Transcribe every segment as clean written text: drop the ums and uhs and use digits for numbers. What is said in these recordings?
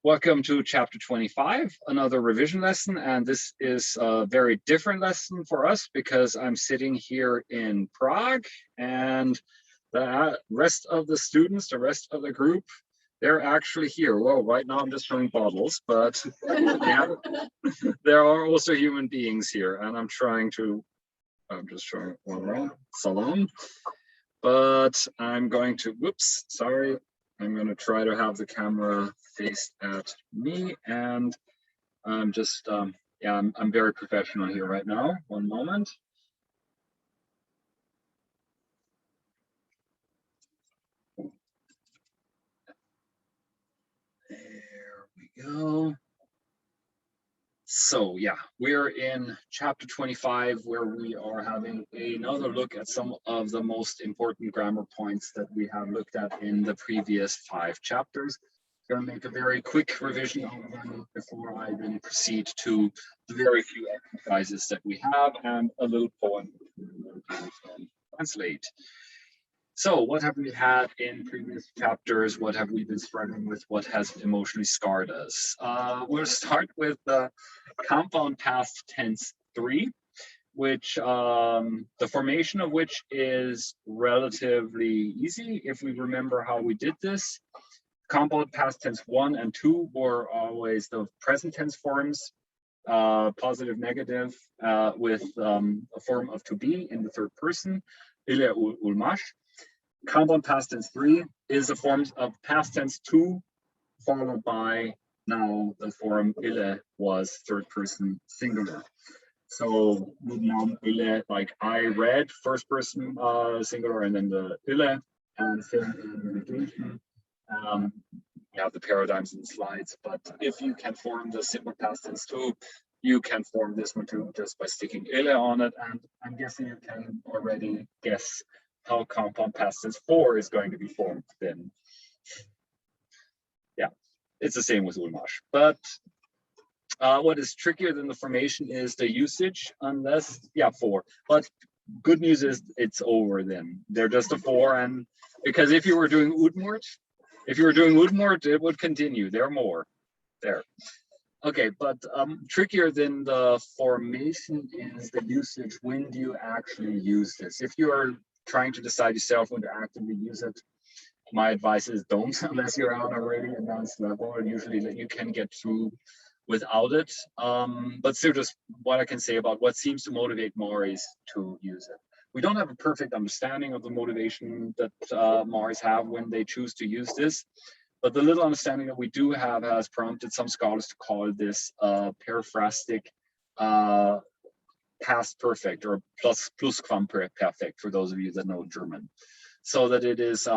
Welcome to chapter 25, another revision lesson, and this is a very different lesson for us because I'm sitting here in Prague and the rest of the students, the rest of the group, they're actually here. Well, right now I'm just showing bottles, but yeah, there are also human beings here, and I'm just showing one more, salon, but I'm going to, whoops, sorry. I'm going to try to have the camera faced at me, and I'm just, yeah, I'm very professional here right now. One moment. There we go. So yeah, we're in chapter 25, where we are having another look at some of the most important grammar points that we have looked at in the previous 5 chapters. I'm going to make a very quick revision of them before I then proceed to the very few exercises that we have and a little poem to translate. So what have we had in previous chapters? What have we been struggling with? What has emotionally scarred us? We'll start with the compound past tense 3, which the formation of which is relatively easy if we remember how we did this. Compound past tense 1 and 2 were always the present tense forms, positive, negative, with a form of to be in the third person, ile ulmash. Compound past tense 3 is a form of past tense 2 followed by now the form ile was third person singular. So now ile, like I read, first person singular, and then the ile, and same in negation. You have the paradigms in the slides, but if you can form the simple past tense 2, you can form this one too just by sticking ile on it, and I'm guessing you can already guess how compound past tense 4 is going to be formed then. Yeah, it's the same with ulmash. But what is trickier than the formation is the usage, unless, yeah, 4. But good news is it's over then. They're just a 4, and because if you were doing udmurt, it would continue. There are more there. Okay, but trickier than the formation is the usage. When do you actually use this? If you are trying to decide yourself when to actively use it, my advice is don't, unless you're out already advanced level, and usually that you can get through without it. But still, just what I can say about what seems to motivate Maris to use it. We don't have a perfect understanding of the motivation that Maris have when they choose to use this, but the little understanding that we do have has prompted some scholars to call this periphrastic past perfect, or plusquamperfect for those of you that know German, so that it is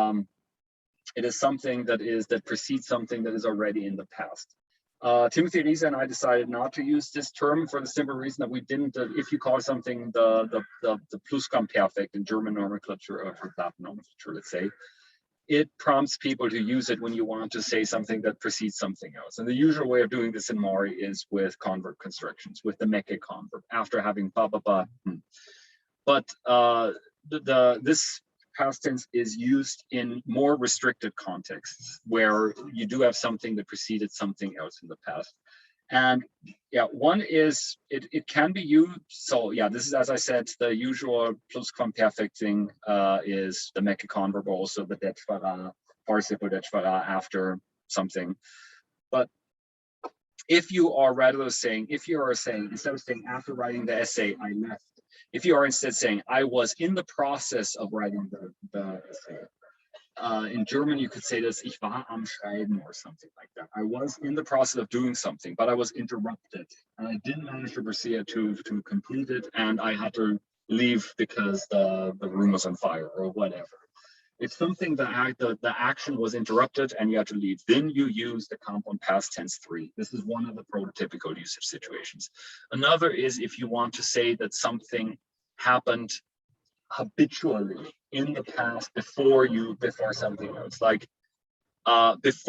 something that precedes something that is already in the past. Timothy Riese and I decided not to use this term for the simple reason that we didn't. If you call something the plusquamperfect in German nomenclature, or Latin nomenclature, let's say, it prompts people to use it when you want to say something that precedes something else. And the usual way of doing this in Mari is with converb constructions, with the meke converb, after having ba ba ba. But this past tense is used in more restricted contexts where you do have something that preceded something else in the past. And yeah, one is it can be used. So yeah, this is, as I said, the usual plusquamperfect thing is the meke converb, also the detschwara, participle detschwara after something. But if you are saying, instead of saying after writing the essay, I left, if you are instead saying I was in the process of writing the essay, in German you could say this, ich war am Schreiben, or something like that. I was in the process of doing something, but I was interrupted, and I didn't manage to proceed to complete it, and I had to leave because the room was on fire or whatever. If something, the action was interrupted and you had to leave, then you use the compound past tense 3. This is one of the prototypical usage situations. Another is if you want to say that something happened habitually in the past before something else. Like in this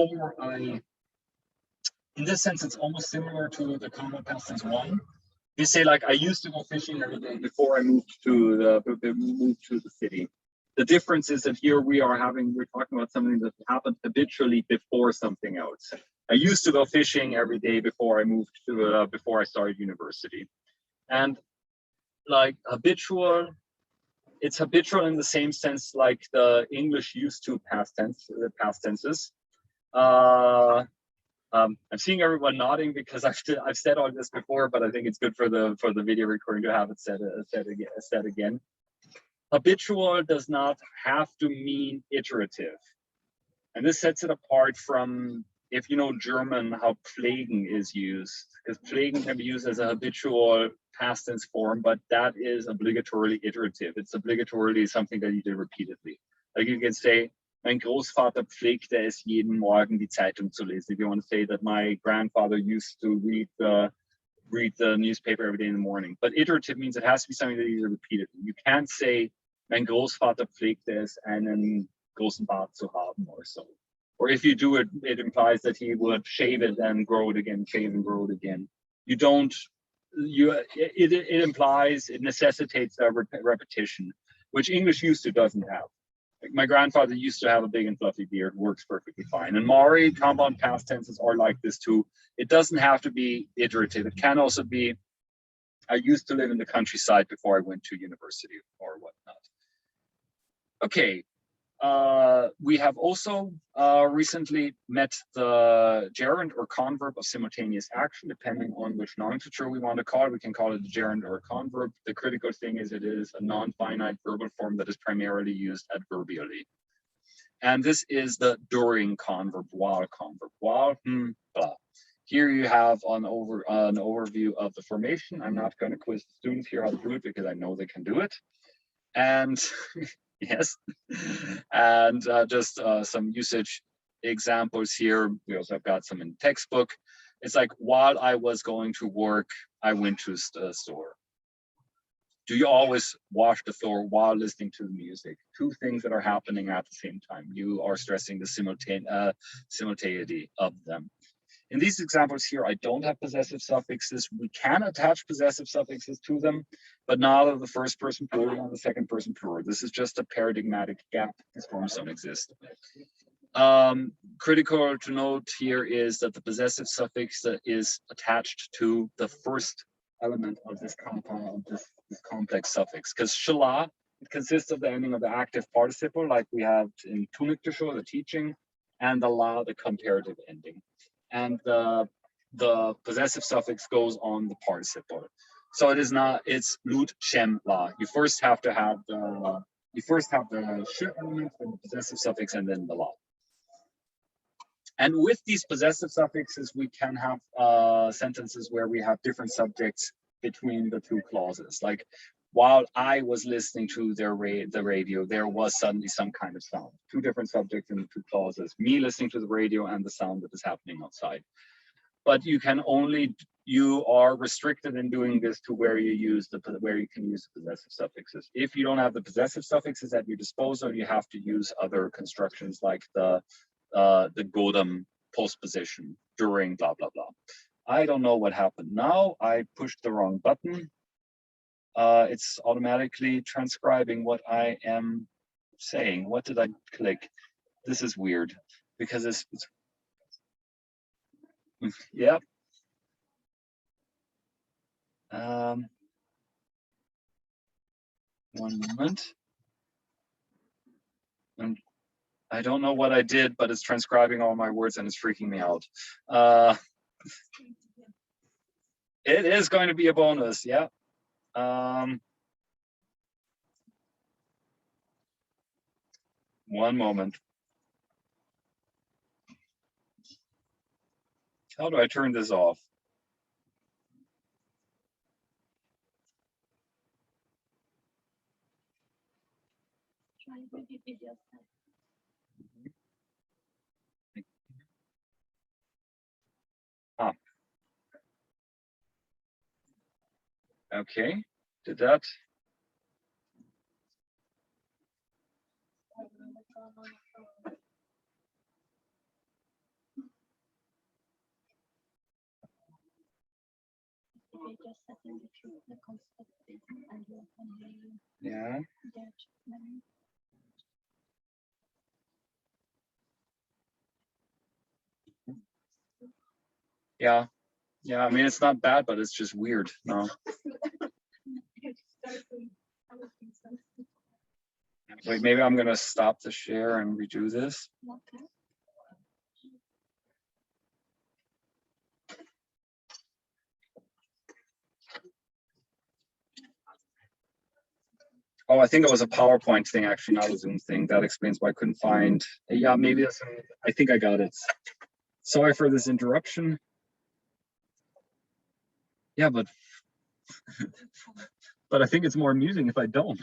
sense, it's almost similar to the compound past tense 1. You say, like, I used to go fishing every day before I moved to the city. The difference is that here we're talking about something that happened habitually before something else. I used to go fishing every day before I moved to before I started university. And like habitual, it's habitual in the same sense like the English used to past tenses. I'm seeing everyone nodding because I've said all this before, but I think it's good for the video recording to have it said again. Habitual does not have to mean iterative, and this sets it apart from, if you know German, how plagen is used, because plagen can be used as a habitual past tense form, but that is obligatorily iterative. It's obligatorily something that you do repeatedly. Like you can say, mein Großvater pflegte es jeden Morgen die Zeitung zu lesen. If you want to say that my grandfather used to read the newspaper every day in the morning. But iterative means it has to be something that you do repeatedly. You can't say, mein Großvater pflegte es, einen großen Bart zu haben or so. Or if you do it, it implies that he would shave it and grow it again, shave and grow it again. You don't, it implies, it necessitates a repetition, which English used to doesn't have. Like my grandfather used to have a big and fluffy beard, works perfectly fine. And Mari, compound past tenses are like this too. It doesn't have to be iterative. It can also be, I used to live in the countryside before I went to university or whatnot. Okay, we have also recently met the gerund or converb of simultaneous action, depending on which nomenclature we want to call it. We can call it a gerund or a converb. The critical thing is it is a non-finite verbal form that is primarily used adverbially. And this is the during converb, while converb, while, blah. Here you have an overview of the formation. I'm not going to quiz the students here how to do it because I know they can do it. And yes, and just some usage examples here. We also have got some in textbook. It's like, while I was going to work, I went to the store. Do you always wash the floor while listening to the music? Two things that are happening at the same time. You are stressing the simultaneity of them. In these examples here, I don't have possessive suffixes. We can attach possessive suffixes to them, but not of the first person plural and the second person plural. This is just a paradigmatic gap. These forms don't exist. Critical to note here is that the possessive suffix is attached to the first element of this compound, this complex suffix. Because shıla, it consists of the ending of the active participle, like we have in ktᴵᴵ, the teaching, and the la, the comparative ending. And the possessive suffix goes on the participle. So it is not, it's lut, shem, la. You first have to have the, sh element, then the possessive suffix, and then the la. And with these possessive suffixes, we can have sentences where we have different subjects between the two clauses. Like, while I was listening to the radio, there was suddenly some kind of sound. Two different subjects in the two clauses. Me listening to the radio and the sound that is happening outside. But you can only, you are restricted in doing this to where you use where you can use the possessive suffixes. If you don't have the possessive suffixes at your disposal, you have to use other constructions like the godam postposition during blah blah blah. I don't know what happened now. I pushed the wrong button. It's automatically transcribing what I am saying. What did I click? This is weird because it's yep. One moment. And I don't know what I did, but it's transcribing all my words and it's freaking me out. It is going to be a bonus, yeah. One moment. How do I turn this off? Ah. Okay, did that. Yeah. Yeah. Yeah, I mean, it's not bad, but it's just weird. No. Wait, maybe I'm gonna stop the share and redo this. Okay. Oh, I think it was a PowerPoint thing, actually, not a Zoom thing. That explains why I couldn't find. Yeah, maybe that's. I think I got it. Sorry for this interruption. Yeah, but I think it's more amusing if I don't.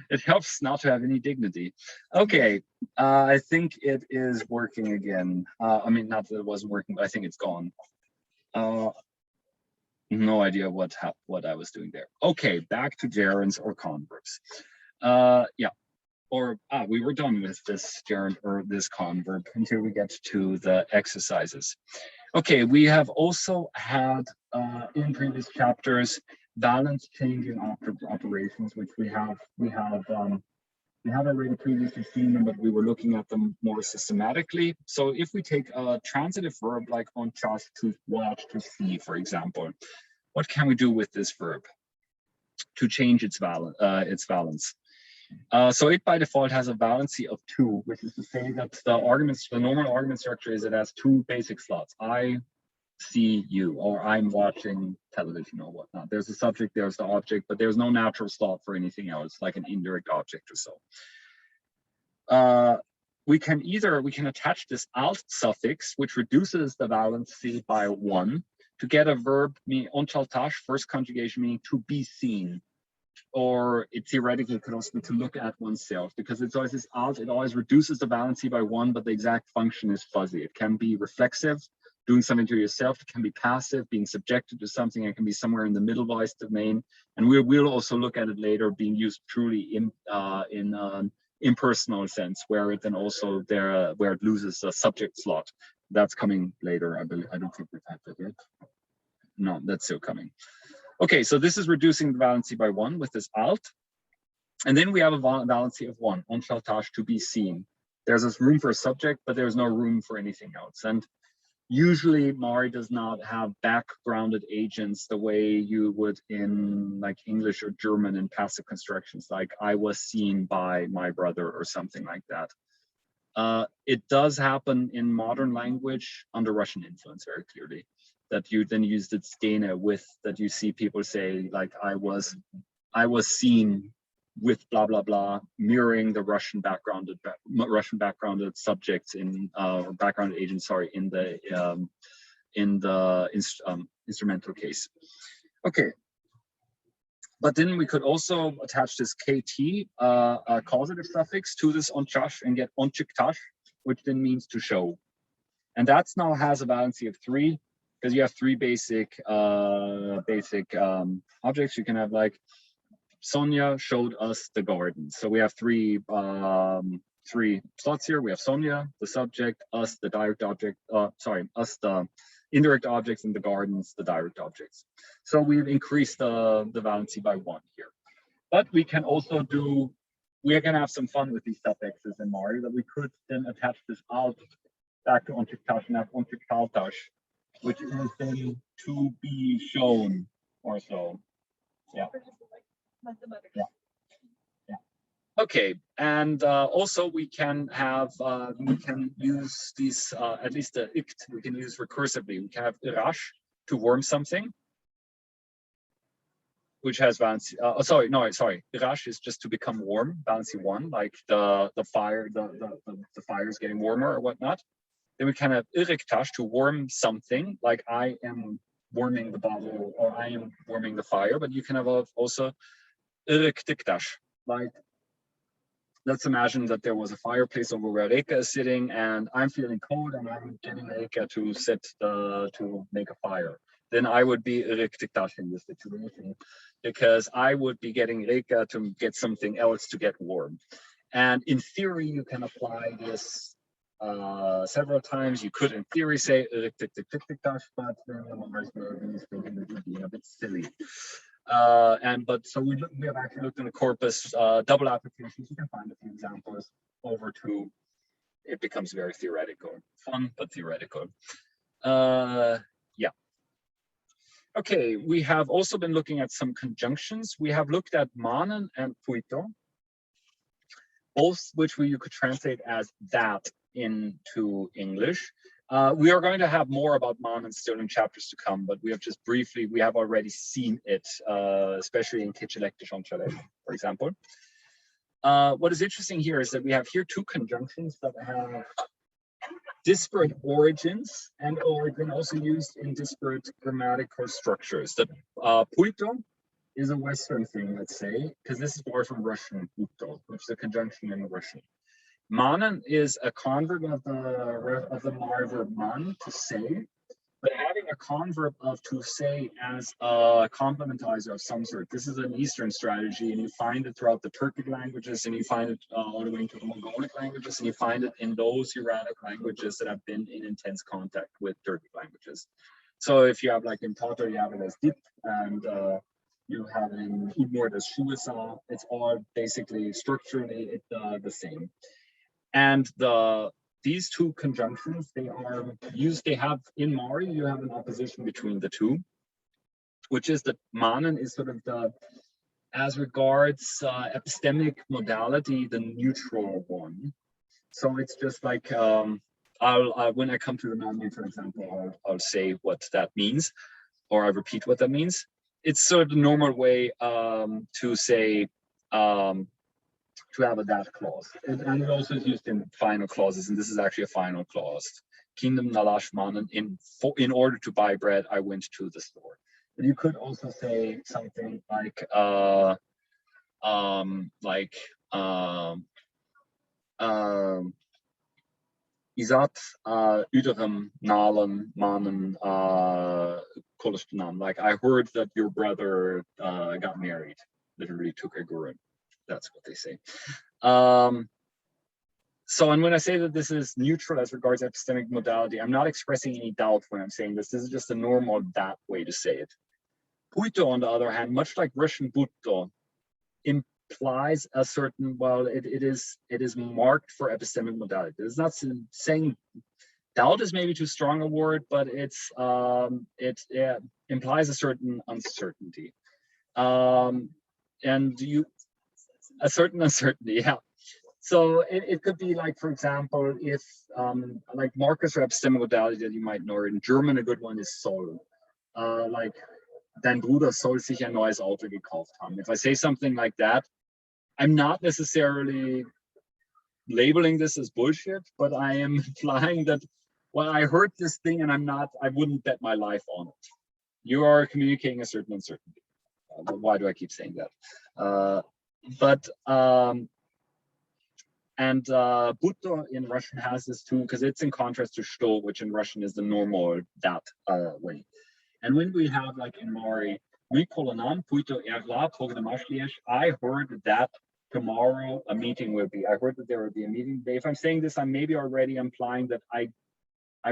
It helps not to have any dignity. Okay, I think it is working again. I mean, not that it wasn't working, but I think it's gone. No idea what I was doing there. Okay, back to gerunds or converbs. Yeah, or we were done with this gerund or this converb until we get to the exercises. Okay, we have also had in previous chapters balance changing operations, which we have already previously seen them, but we were looking at them more systematically. So if we take a transitive verb like on charge, to watch, to see, for example, what can we do with this verb to change its valence? So it by default has a valency of 2, which is to say that the normal argument structure is it has 2 basic slots. I see you, or I'm watching television or whatnot. There's the subject, there's the object, but there's no natural slot for anything else, like an indirect object or so. We can attach this alt suffix, which reduces the valency by 1, to get a verb meaning Untitled, first conjugation meaning to be seen. Or it theoretically could also be to look at oneself, because it's always this alt, it always reduces the valency by 1, but the exact function is fuzzy. It can be reflexive, doing something to yourself. It can be passive, being subjected to something. It can be somewhere in the middle voice domain. And we'll also look at it later, being used truly in an impersonal sense, where it then also where it loses a subject slot. That's coming later. I don't think we've had that yet. No, that's still coming. Okay, so this is reducing the valency by 1 with this alt. And then we have a valency of 1, Untitled, to be seen. There's this room for a subject, but there's no room for anything else. And usually Mari does not have backgrounded agents the way you would in like English or German in passive constructions, like I was seen by my brother or something like that. It does happen in modern language under Russian influence very clearly, that you then use the stena with, that you see people say like I was seen with blah blah blah, mirroring the Russian backgrounded subjects in backgrounded agents, sorry, in the instrumental case. Okay. But then we could also attach this kt, a causative suffix, to this onchash and get onchiktash, which then means to show. And that now has a valency of 3, because you have 3 basic objects. You can have like Sonia showed us the garden. So we have 3 slots here. We have Sonia, the subject, us, the direct object, us, the indirect objects, and the gardens, the direct objects. So we've increased the valency by 1 here. But we can also we're gonna have some fun with these suffixes in Mari, that we could then attach this alt back to onchiktash and have onchiktaltash, which is then to be shown or so. Yeah. Yeah. Yeah. Okay, and also we can use these at least the ikt we can use recursively. We can have irash to warm something, which has valency. Sorry. Irash is just to become warm, valency 1, like the fire, the fire is getting warmer or whatnot. Then we can have iriktash to warm something, like I am warming the bottle or I am warming the fire. But you can have also iriktiktash, like let's imagine that there was a fireplace over where Reka is sitting, and I'm feeling cold, and I'm getting Reka to to make a fire. Then I would be iriktiktash in this situation, because I would be getting Reka to get something else to get warm. And in theory, you can apply this several times. You could, in theory, say iriktiktiktiktash, but then it would be a bit silly. So we have actually looked in the corpus double applications. You can find a few examples over to it becomes very theoretical. Fun, but theoretical. Yeah. Okay, we have also been looking at some conjunctions. We have looked at manın and pуйто, both which you could translate as that into English. We are going to have more about manın still in chapters to come, but we have just briefly, we have already seen it, especially in ktᴵᴵ, for example. What is interesting here is that we have here two conjunctions that have disparate origins and are also used in disparate grammatical structures. The pуйто is a Western thing, let's say, because this is more from Russian pуйто, which is a conjunction in Russian. Manın is a converb of the Mari verb man, to say, but having a converb of to say as a complementizer of some sort. This is an Eastern strategy, and you find it throughout the Turkic languages, and you find it all the way into the Mongolic languages, and you find it in those Uralic languages that have been in intense contact with Turkic languages. So if you have, like in Tatar, you have it as dip, and you have in Udmurt as şıla, it's all basically structurally the same. And these two conjunctions, they are used, they have in Mari, you have an opposition between the two, which is that manın is sort of the, as regards epistemic modality, the neutral one. So it's just like, when I come to the non-neutral example, I'll say what that means, or I repeat what that means. It's sort of the normal way to say, to have a that clause, and it also is used in final clauses, and this is actually a final clause. Kingdom nalash manın, in order to buy bread, I went to the store. But you could also say something like izat üderem nalen manın kolostunam. Like, I heard that your brother got married, literally took a Gerund. That's what they say. So, and when I say that this is neutral as regards epistemic modality, I'm not expressing any doubt when I'm saying this. This is just a normal that way to say it. Pуйто, on the other hand, much like Russian pуйто, implies a certain, well, it is marked for epistemic modality. It's not saying doubt is maybe too strong a word, but it implies a certain uncertainty. And a certain uncertainty, yeah. So it could be like, for example, if like markers for epistemic modality that you might know, in German a good one is soll. Like, dein Bruder soll sich ein neues Auto gekauft haben. If I say something like that, I'm not necessarily labeling this as bullshit, but I am implying that, well, I heard this thing and I wouldn't bet my life on it. You are communicating a certain uncertainty. Why do I keep saying that? Pуйто in Russian has this too, because it's in contrast to что, which in Russian is the normal that way. And when we have, like in Mari, pуйто erla programashliyesh, I heard that tomorrow a meeting will be. I heard that there will be a meeting today. If I'm saying this, I'm maybe already implying that I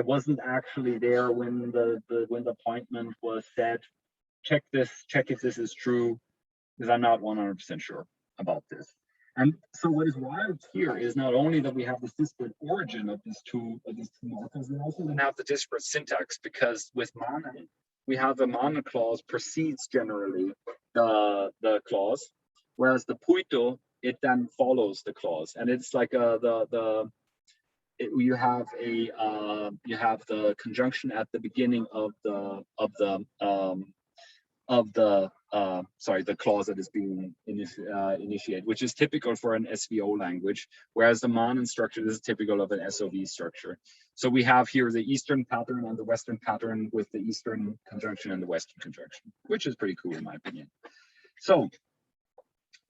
wasn't actually there when the appointment was said. Check if this is true, because I'm not 100% sure about this. And so what is wild here is not only that we have this disparate origin of these two markers, we also then have the disparate syntax, because with manın, we have the manın clause precedes generally the clause, whereas the pуйто, it then follows the clause, and it's like you have the conjunction at the beginning of the clause that is being initiated, which is typical for an SVO language, whereas the manın structure is typical of an SOV structure. So we have here the Eastern pattern and the Western pattern, with the Eastern conjunction and the Western conjunction, which is pretty cool in my opinion. So,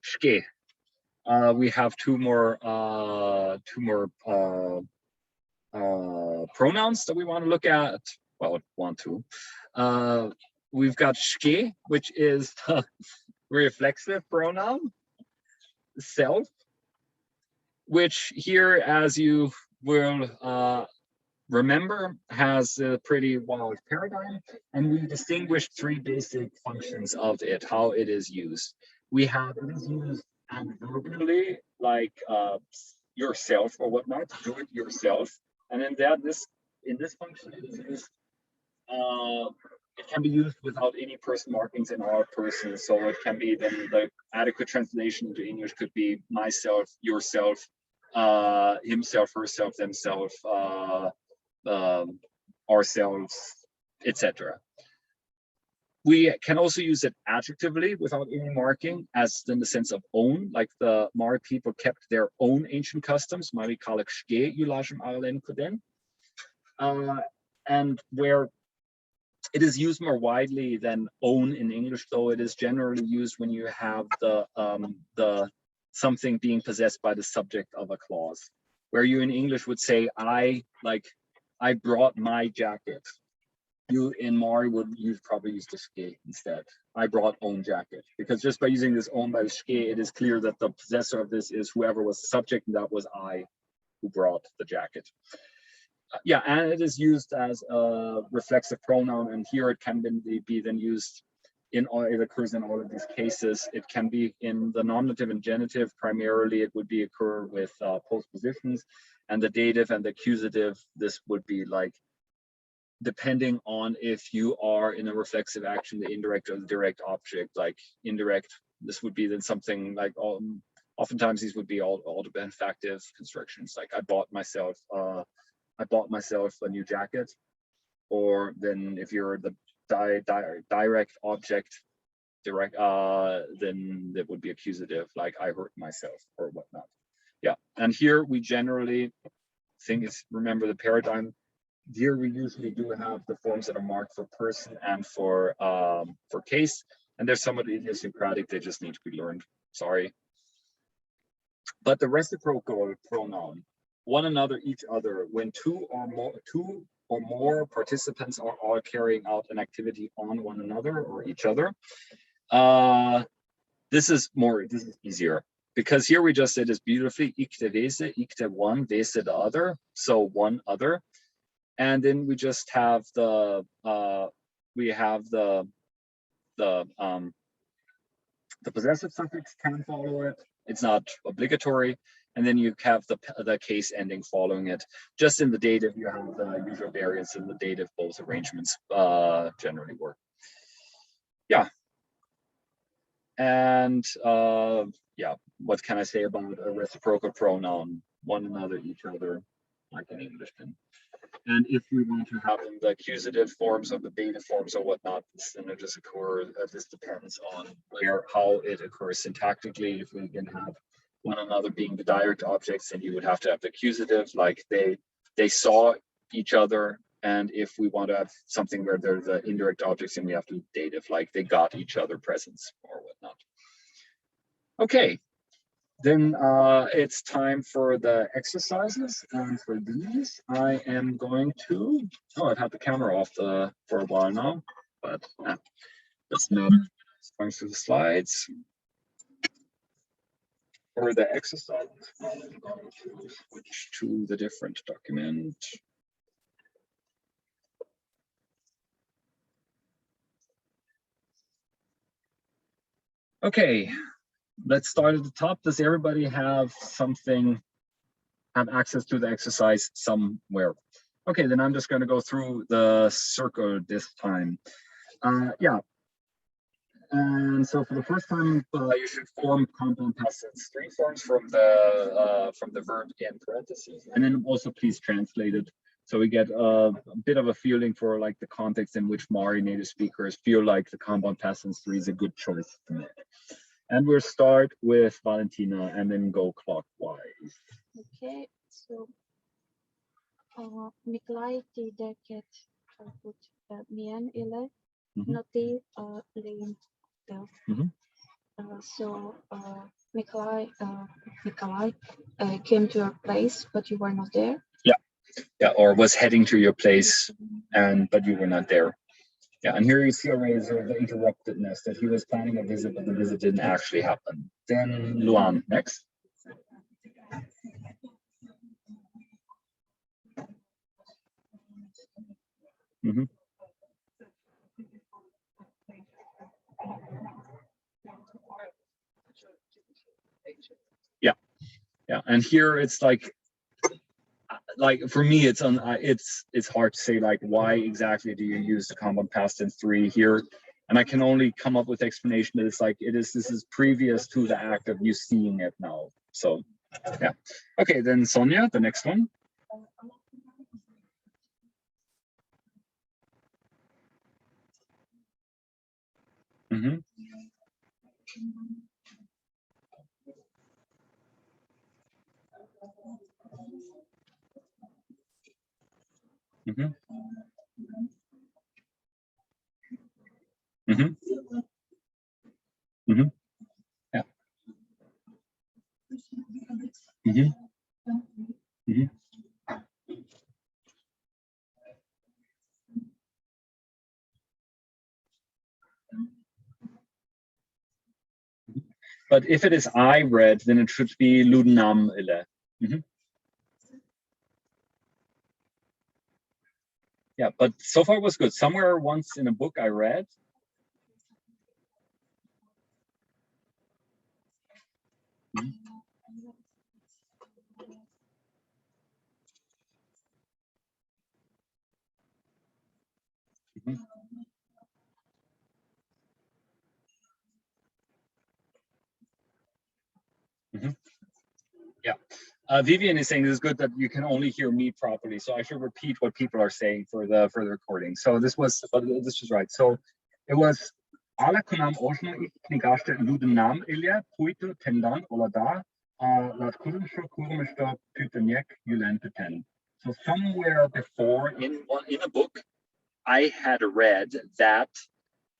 shke. We have two more pronouns that we want to look at. Well, we've got shke, which is the reflexive pronoun, self, which here, as you will remember, has a pretty wild paradigm, and we distinguished three basic functions of it, how it is used. We have it is used adverbially, like yourself or whatnot, do it yourself. And then in this function, it is used, it can be used without any person markings in our person. So it can be, then the adequate translation into English could be myself, yourself, himself, herself, themselves, ourselves, etc. We can also use it adjectively without any marking, as in the sense of own, like the Mari people kept their own ancient customs, and where it is used more widely than own in English, though it is generally used when you have the something being possessed by the subject of a clause, where you in English would say, I brought my jacket. You in Mari would probably use the ske instead. I brought own jacket, because just by using this own by the ske, it is clear that the possessor of this is whoever was the subject, and that was I who brought the jacket. Yeah, and it is used as a reflexive pronoun, and here it can be then used in all, it occurs in all of these cases. It can be in the nominative and genitive. Primarily, it would be occur with postpositions, and the dative and the accusative. This would be like, depending on if you are in a reflexive action, the indirect or the direct object. Like indirect, this would be then something like, oftentimes these would be all autobenefactive constructions, like I bought myself a new jacket. Or then if you're the direct object, then that would be accusative, like I hurt myself or whatnot. Yeah, and here we generally remember the paradigm. Here we usually do have the forms that are marked for person and for case, and there's somewhat idiosyncratic, they just need to be learned. Sorry. But the reciprocal pronoun, one another, each other, when two or more participants are all carrying out an activity on one another or each other. This is easier, because here we just said this beautifully, икте-весе, икте-one, весе the other, so one other. And then we just have the possessive suffix can follow it. It's not obligatory. And then you have the case ending following it. Just in the dative, you have the usual variance in the dative. Both arrangements generally work. Yeah. And yeah, what can I say about a reciprocal pronoun? One another, each other, like in English. And if we want to have the accusative forms of the dative forms or whatnot, this synergist occurs. This depends on how it occurs syntactically. If we can have one another being the direct objects, then you would have to have the accusative, like they saw each other. And if we want to have something where they're the indirect objects, then we have to dative, like they got each other presents or whatnot. Okay. Then it's time for the exercises, and for these I am going to, I've had the camera off for a while now, but that's not going through the slides. For the exercises, I'm going to switch to the different document. Okay. Let's start at the top. Does everybody have access to the exercise somewhere? Okay, then I'm just going to go through the circle this time. Yeah. And so for the first time, you should form compound past tense string forms from the verb in parentheses, and then also please translate it, so we get a bit of a feeling for like the context in which Mari native speakers feel like the compound past tense 3 is a good choice to make. And we'll start with Valentina and then go clockwise. Okay, so Miklai deket put mien ile noti lean. So Miklai came to your place, but you were not there. Yeah, or was heading to your place, but you were not there. Yeah, and here you see already the interruptedness, that he was planning a visit, but the visit didn't actually happen. Then Luan, next. Yeah, and here it's like for me, it's hard to say like why exactly do you use the compound past tense 3 here, and I can only come up with explanation that it's like this is previous to the act of you seeing it now. So yeah, okay, then Sonja, the next one. Mm-hmm. Mm-hmm. Mm-hmm. Mm-hmm. Yeah. Mm-hmm. Mm-hmm. But if it is I read, then it should be Ludenam Ille. Mm-hmm. Yeah, but so far it was good. Somewhere once in a book I read. Mm-hmm. Mm-hmm. Mm-hmm. Yeah. Vivian is saying this is good that you can only hear me properly, so I should repeat what people are saying for the recording. So this was right. So it was Ala kunam oshna iknigashte ludenam ilya pуйто tendan olada lat kurumsho kurumishto pytonyek yulenteten. So somewhere before in a book, I had read that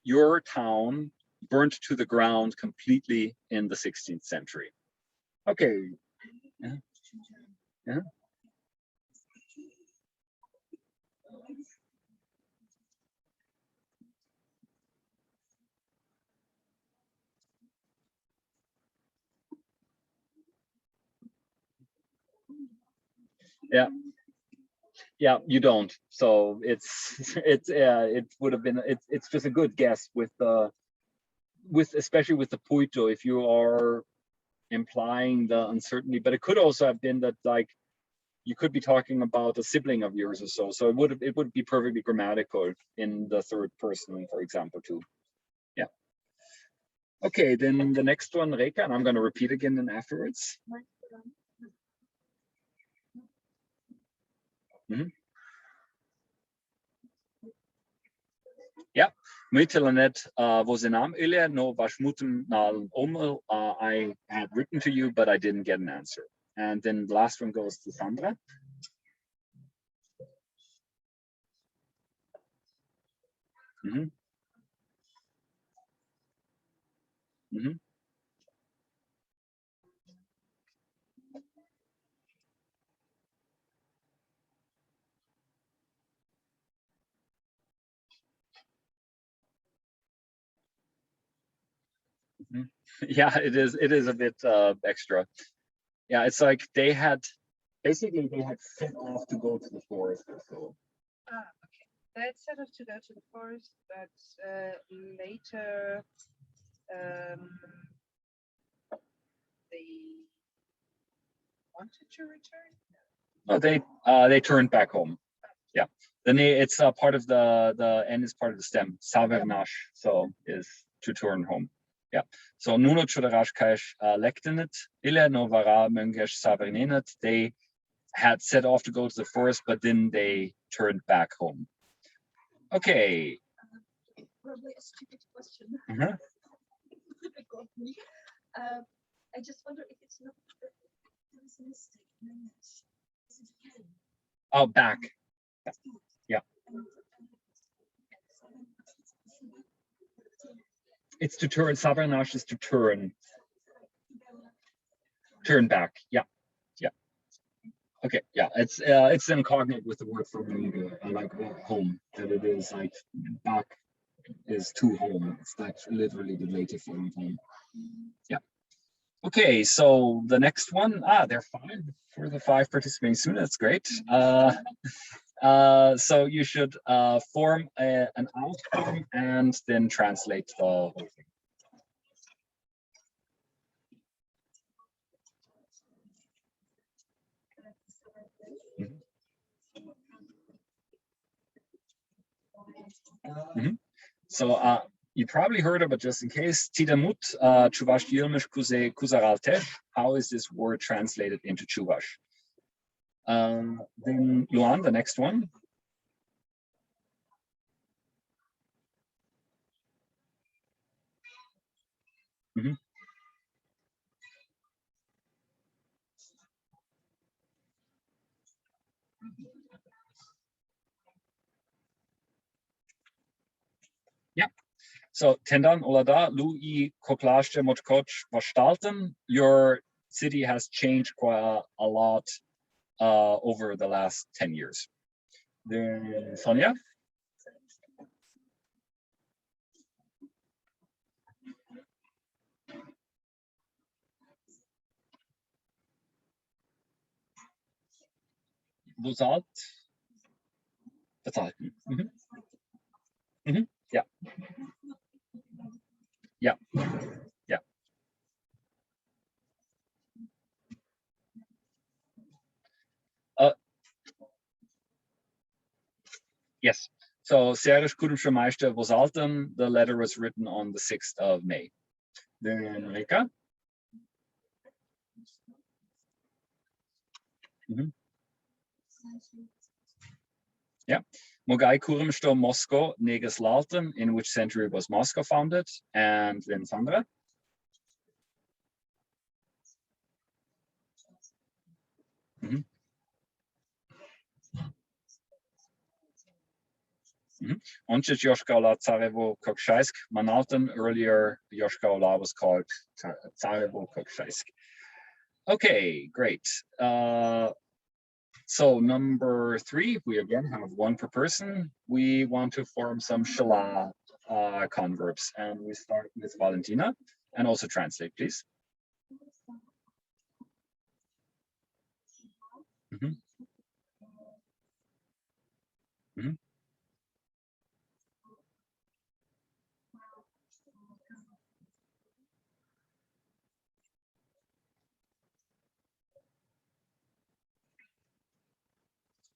your town burnt to the ground completely in the 16th century. Okay. Yeah. Yeah. Yeah. Yeah, you don't. So it would have been it's just a good guess with especially with the pуйто, if you are implying the uncertainty, but it could also have been that like you could be talking about a sibling of yours or so. So it would be perfectly grammatical in the third person, for example, too. Yeah. Okay, then the next one, Reka, and I'm going to repeat again then afterwards. Mm-hmm. Yeah, Mytelanet vozinam ilya no vashmutum nal omel. I had written to you, but I didn't get an answer. And then the last one goes to Sandra. Mm-hmm. Mm-hmm. Mm-hmm. Yeah, it is a bit extra. Yeah, it's like they had basically set off to go to the forest or so. Okay. They had set off to go to the forest, but later they wanted to return. No, they turned back home. Yeah. Then it's part of the N is part of the stem. Savernash, so is to turn home. Yeah. So nuno chudarashkash lektenet ille no vara mengesh savernenet. They had set off to go to the forest, but then they turned back home. Okay. Probably a stupid question. Uh-huh. I just wonder if it's not there was a mistake. Oh, back. Yeah. It's to turn. Savernash is to turn. Turn back. Yeah. Yeah. Okay. Yeah. It's then cognate with the word for like home. That it is like back is to home. It's like literally the later form of home. Yeah. Okay, so the next one, they're fine for the 5 participating students. That's great. So you should form an outcome and then translate the whole thing. So you probably heard of it, just in case. Tidamut Chuvash Yilmish Kuze Kuzaraltesh. How is this word translated into Chuvash? Then Luan, the next one. Yeah. So Tendan Olada, Lui Koklaste Motkoch Vastalten. Your city has changed quite a lot over the last 10 years. Then Sonia. Bezahlt. Bezahlten. Yeah. Yeah. Yeah. Yes. So Serisch Kudumsche Meister Vosalten, the letter was written on the 6th of May. Then Reka. Yeah. Mogai Kurumsto Moscow, Neges Lalten, in which century was Moscow founded? And then Sandra. Onchit Yoshkaula Tsarevo Kokshaisk. Manalten, earlier Yoshkaula was called Tsarevo Kokshaisk. Okay, great. So number 3, we again have 1 per person. We want to form some shıla converbs, and we start with Valentina, and also translate, please.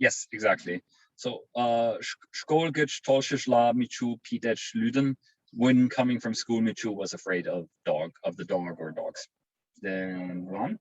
Yes, exactly. So Szkolgich Tolshishla Michu Pitech Luden, when coming from school, Michu was afraid of the dog or dogs. Then Ron.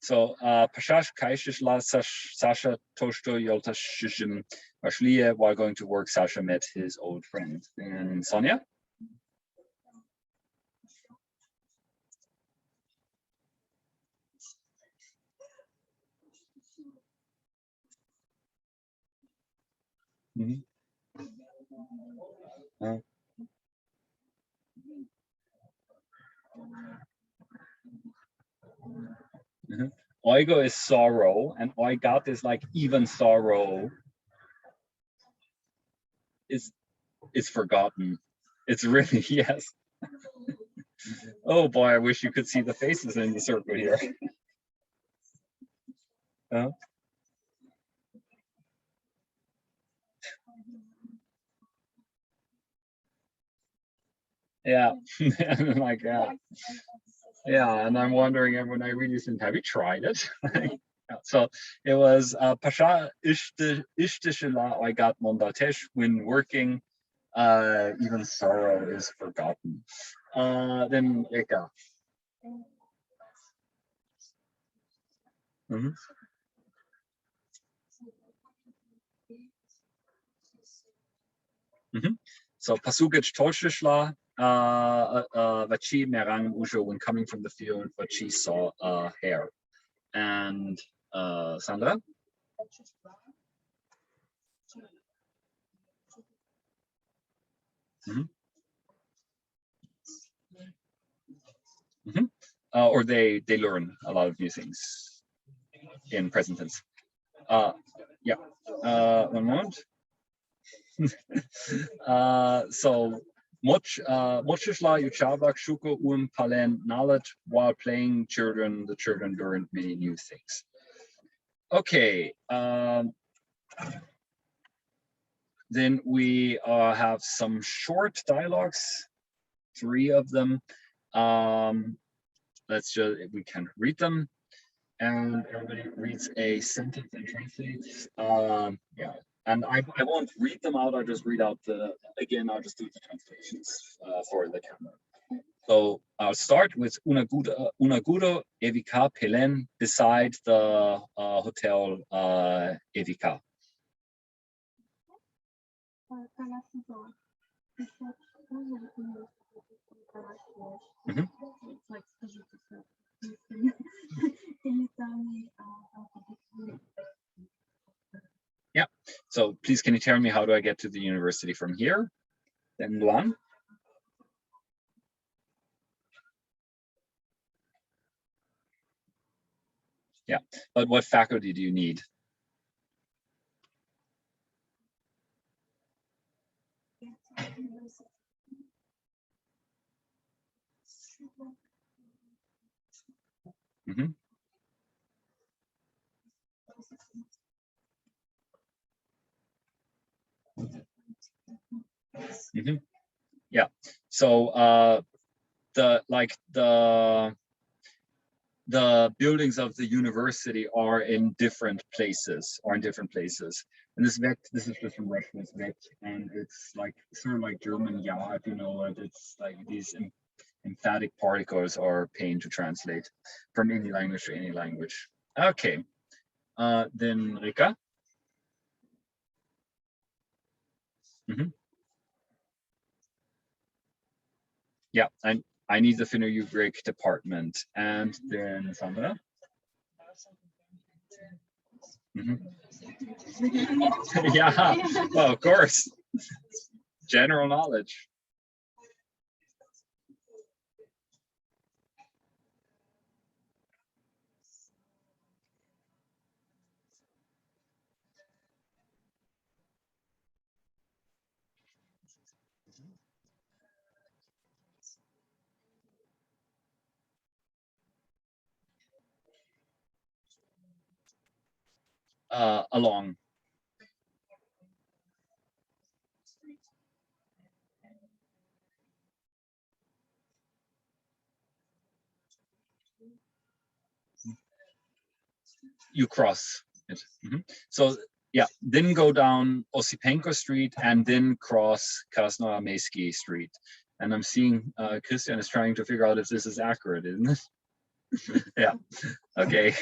So Pashash Kaishishla Sasha Toshto Yoltashishim Ashliya, while going to work, Sasha met his old friend. And Sonia. Oigo is sorrow, and oigat is like even sorrow is forgotten. It's really, yes. Oh boy, I wish you could see the faces in the circle here. Yeah, like yeah, and I'm wondering when I read this, have you tried it? So it was Pasha Ishtishila I got Mondatesh, when working, even sorrow is forgotten. Then Eka. So Pasugich Tolshishla Vachi Merang Ujo, when coming from the field, Vachi saw hair. And Sandra? Or they learn a lot of new things in present tense. Yeah. One moment. So Mochishla Yuchavak Shuko Palen knowledge while playing the children learned many new things. Okay. Then we have some short dialogues 3 of them. Let's just, if we can read them, and everybody reads a sentence and translates. Yeah, and I won't read them out. I'll just read out I'll just do the translations for the camera. So I'll start with Unaguro Evika Pelen beside the hotel Evika. Yeah, so please can you tell me how do I get to the university from here? Then Luan. Yeah, but what faculty do you need? Mm-hmm. Mm-hmm. Yeah, so the buildings of the university are in different places, and this is just from Russian, it's vec, and it's like sort of like German, yeah, if you know it. It's like these emphatic particles are pain to translate from any language to any language. Okay, then Rika. Mm-hmm. Yeah, I need the Finno-Ugristik department, and then Sandra. Mm-hmm. Yeah, well, of course, general knowledge. Along. You cross it. Mm-hmm. So yeah, then go down Osipenko Street and then cross Krasnoarmeysky Street. And I'm seeing Christian is trying to figure out if this is accurate, isn't it? Yeah. Okay.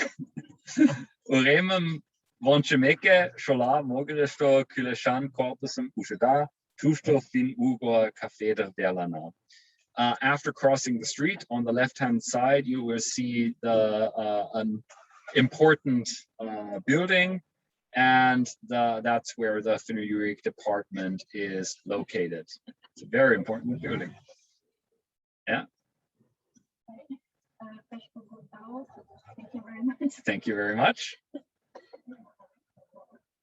Uremem Vonchemeke, Shola, Mogresto, Kuleshan, Corpusum, Ushada, Tusto, Finno-Ugor, Cafeder Berlana. After crossing the street, on the left-hand side, you will see an important building, and that's where the Finno-Ugristik department is located. It's a very important building. Yeah. Thank you very much. Thank you very much.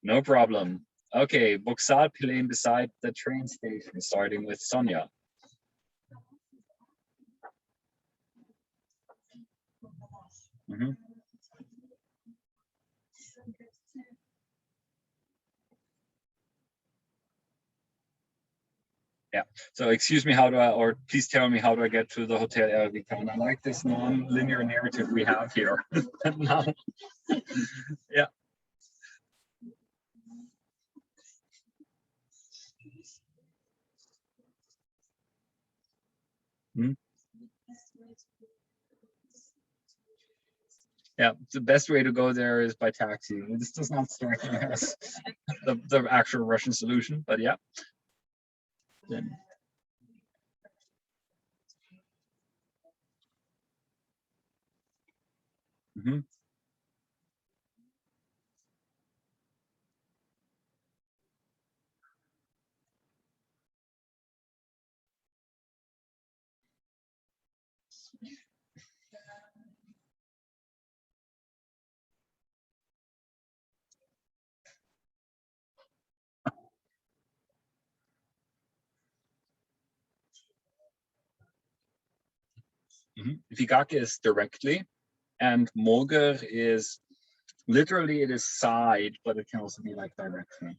No problem. Okay, Vokzal Pilen beside the train station, starting with Sonia. Mm-hmm. Yeah, so excuse me, how do I, or please tell me, how do I get to the Hotel Ervika? And I like this non-linear narrative we have here. Now, yeah. Hmm? Yeah, the best way to go there is by taxi. This does not strike me as the actual Russian solution, but yeah. Then. Mm-hmm. Vigake is directly, and Moger is literally, it is side, but it can also be like direction.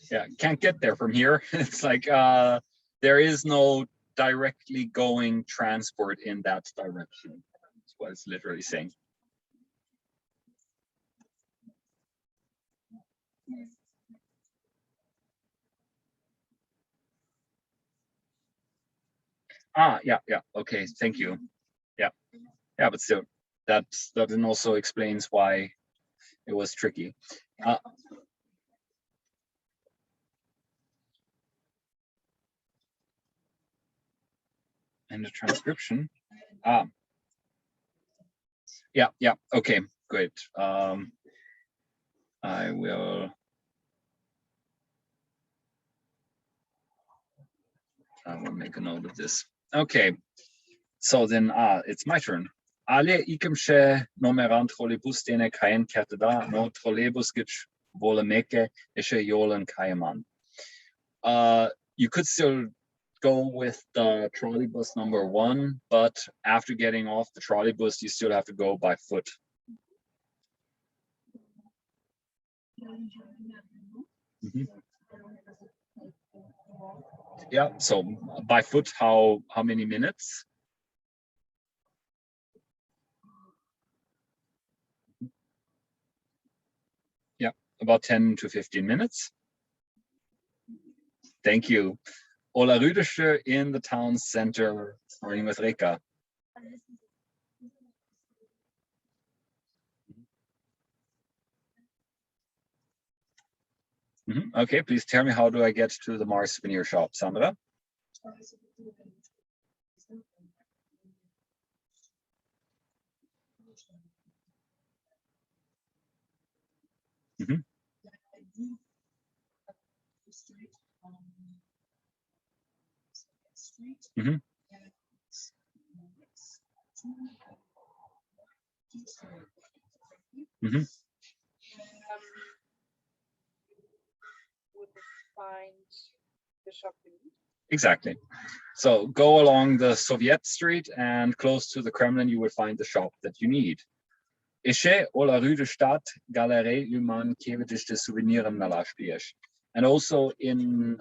Yeah, can't get there from here. It's like there is no directly going transport in that direction. That's what it's literally saying. Yeah, okay, thank you. Yeah, but still, that then also explains why it was tricky. And the transcription. Yeah, okay, great. I will make a note of this. Okay, so then it's my turn. Ale ikimše nomeran trolejbus dene kajen kertada no trolejbus gich volemeke ishe yolen kajeman. You could still go with the trolleybus number 1, but after getting off the trolleybus, you still have to go by foot. Yeah, so by foot, how many minutes? Yeah, about 10 to 15 minutes. Thank you. Ola Rüdische in the town center, starting with Reka. Okay, please tell me, how do I get to the Mars souvenir shop, Sandra? Find the shop you need. Exactly. So go along the Soviet Street, and close to the Kremlin, you will find the shop that you need. Ishe ola rue de Stadt, Galerie Human Kevitisch de Souvenirs Nalaspiech. And also in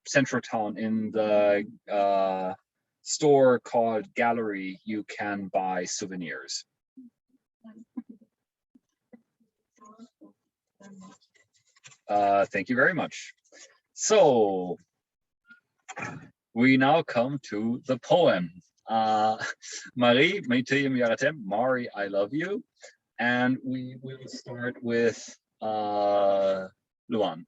Central Town, in the store called Gallery, you can buy souvenirs. Thank you very much. So we now come to the poem. Mari, Mari, I love you. And we will start with Luan.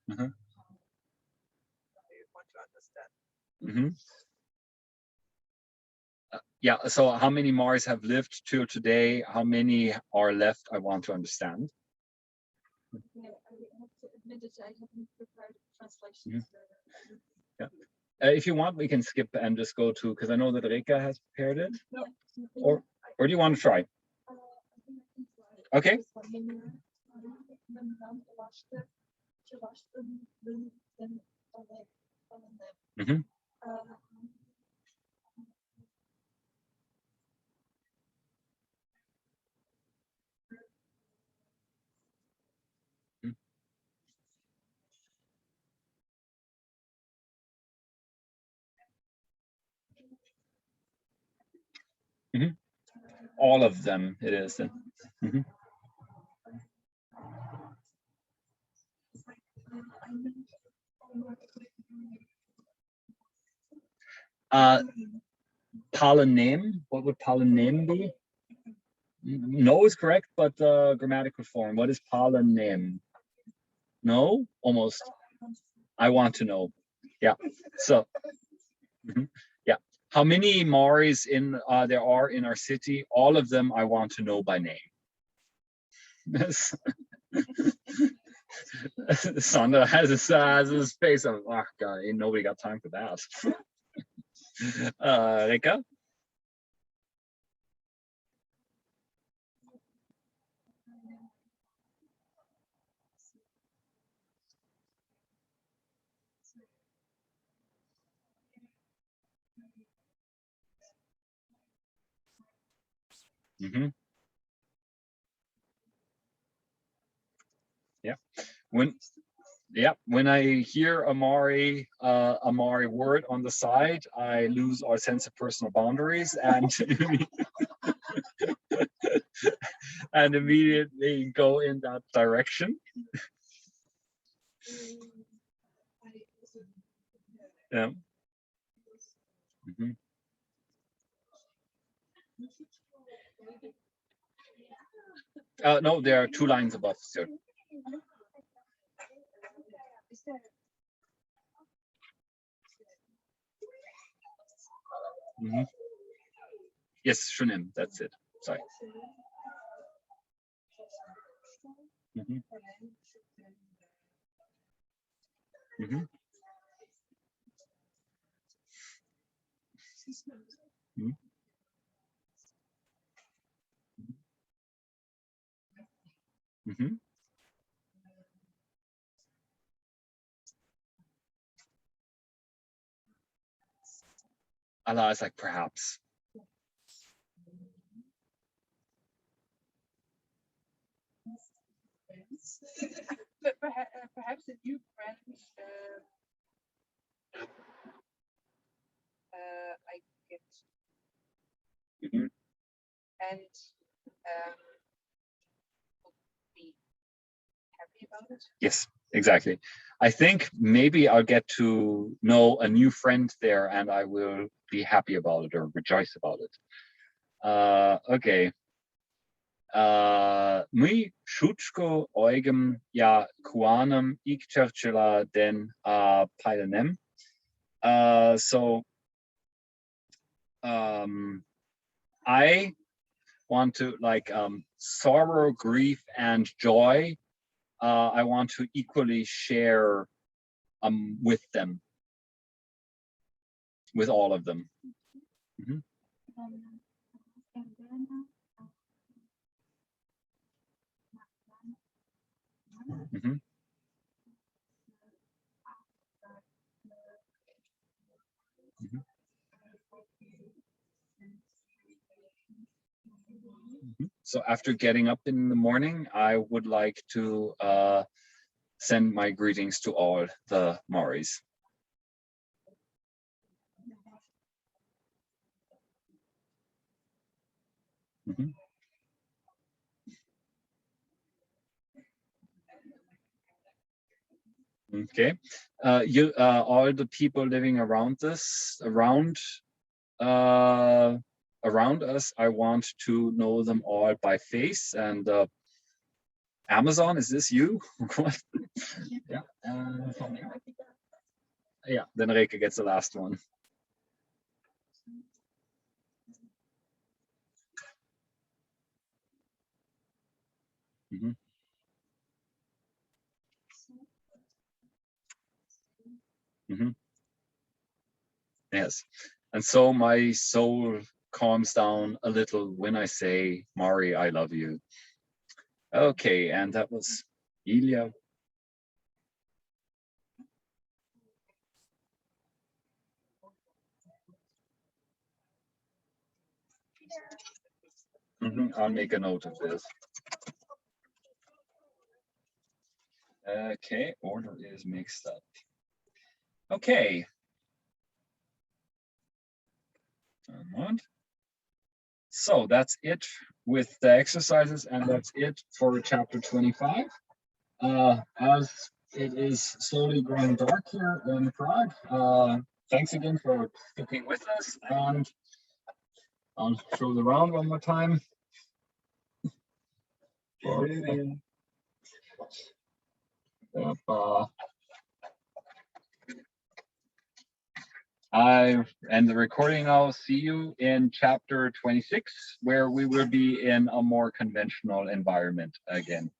You want to understand. Yeah, so how many Mars have lived till today? How many are left? I want to understand. Yeah, I have to admit that I haven't prepared translations. Yeah. If you want, we can skip and just go to, because I know that Reka has prepared it. No. Or do you want to try? Okay. All of them, it is. Polynym, what would polynym be? No is correct, but grammatical form. What is polynym? No, almost. I want to know. Yeah. So, yeah. How many Maris there are in our city? All of them I want to know by name. Sandra has his face of, oh God, ain't nobody got time for that. Reka? Yeah. When I hear a Mari word on the side, I lose our sense of personal boundaries and and immediately go in that direction. Yeah. No, there are 2 lines above still. Yes, shunim, that's it. Sorry. Allah is like perhaps. But perhaps a new friend, I get, and would be happy about it. Yes, exactly. I think maybe I'll get to know a new friend there and I will be happy about it or rejoice about it. Okay. My šučko oigam ja kuanam икте-весе den pailenem. So I want to like sorrow, grief, and joy. I want to equally share with them, with all of them. So after getting up in the morning, I would like to send my greetings to all the Maris. Okay, all the people living around around us, I want to know them all by face. And Amazon, is this you? Yeah. Yeah, then Reke gets the last one. Yes, and so my soul calms down a little when I say, Mari, I love you. Okay, and that was Ilya. I'll make a note of this. Okay, order is mixed up. Okay. So that's it with the exercises, and that's it for chapter 25. As it is slowly growing dark here in Prague, thanks again for sticking with us, and I'll show the round one more time. I end the recording now. See you in chapter 26, where we will be in a more conventional environment again.